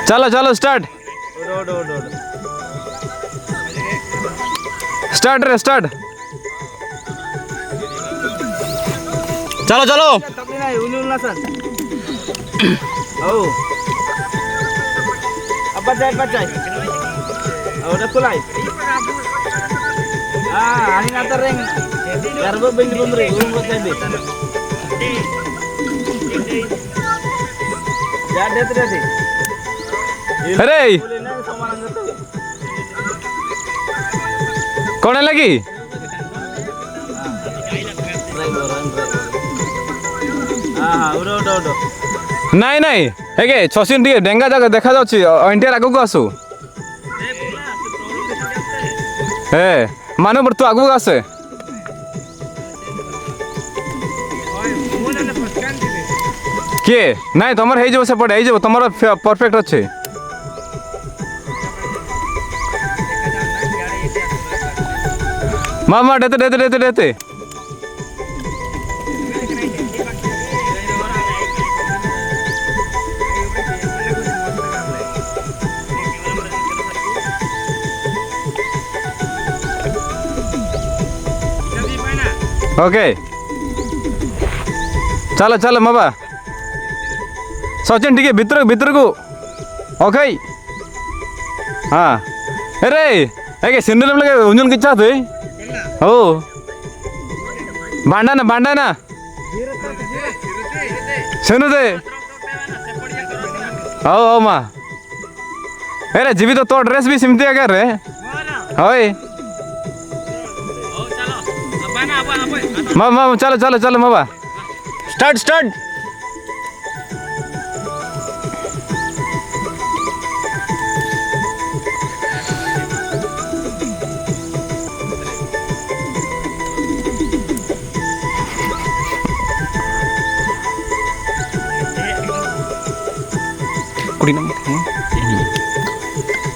चलो चलो start start रे स्टार्ट चलो चलो udah kulai ani natar ring garbo bindi bumre umur tadi jadi tadi अरे कौन है लगी ନାଇଁ ନାଇଁ ହେକେ ଛସିନ୍ ଟିକେ ଡେଙ୍ଗା ଜାଗା ଦେଖାଯାଉଛି ଏଣ୍ଟିଆର ଆଗକୁ ଆସୁ ହେ ମାନୁ ତୁ ଆଗକୁ ଆସେ କିଏ ନାଇଁ ତମର ହେଇଯିବ ସେପଟେ ହେଇଯିବ ତମର ପରଫେକ୍ଟ ଅଛି ମାମା ଡେତେ ଡେତେ ଡେତେ ଡେତେ ओके चलो चलो माबा सचिन ठीक है भीतर को ओके हाँ अरे ऐके सिंधु लगे उंजन की चाहते हो बांडा ना सुनो दे ओ माँ अरे जीवी तो ड्रेस भी सिमती है कर रहे होए मामा चलो चलो चलो मामा स्टार्ट स्टार्ट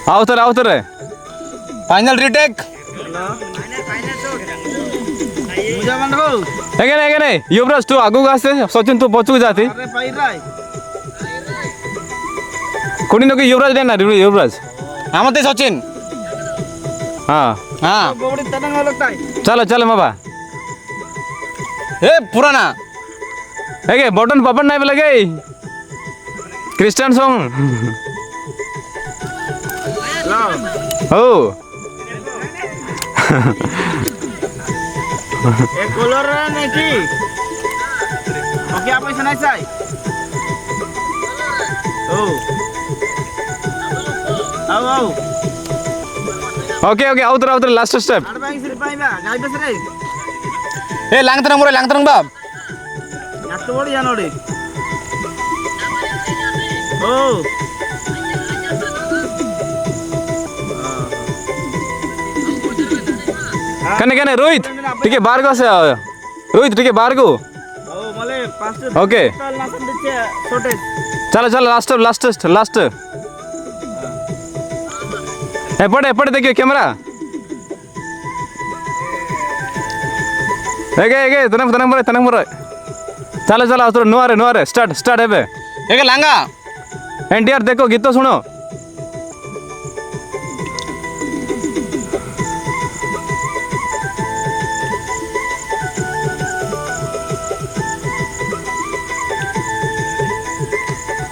आओ तर फाइनल रीटेक नहीं युवराज तू आगू आसे सचिन तू पछू जाती कोणी नको युवराज देना युवराज हम ते सचिन हाँ हाँ चलो चलो माबा ए पुराना है बटन पपन नहीं लगे क्रिश्चियन सॉन्ग हो एक कलर नहीं की ओके आप ऐसा नहीं चाहिए ओ आओ ओके ओके आउतर लास्ट स्टेप आड़ बाइक सिर पाइबा गाय बस रे ए लांगतरंग बाब यात बड़ी जानोड़ी ओ कने रोहित टिके बाहर को से रोहित टिके बाहर को ओके चलो चलो लास्ट एपटे देखिए कैमरा एगे तनम पर चलो चलो नुआरे स्टार्ट एबे एगे लांगा एनटीआर देखो गीत सुनो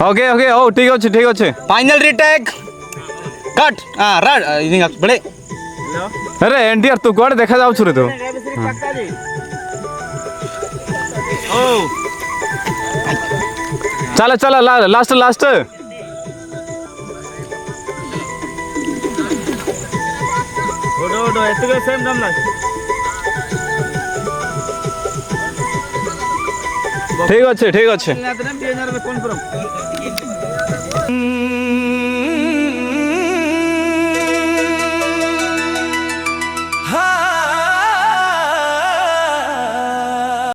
ओके ओके ओ ठीक अच्छे फाइनल रीटेक कट हां राड इनिंग बड़े अरे एनटीआर तू कोड देखा जाऊ छु रे तो ओ चलो लास्ट ओडो एतके सेम दाम ना ठीक अच्छे कौन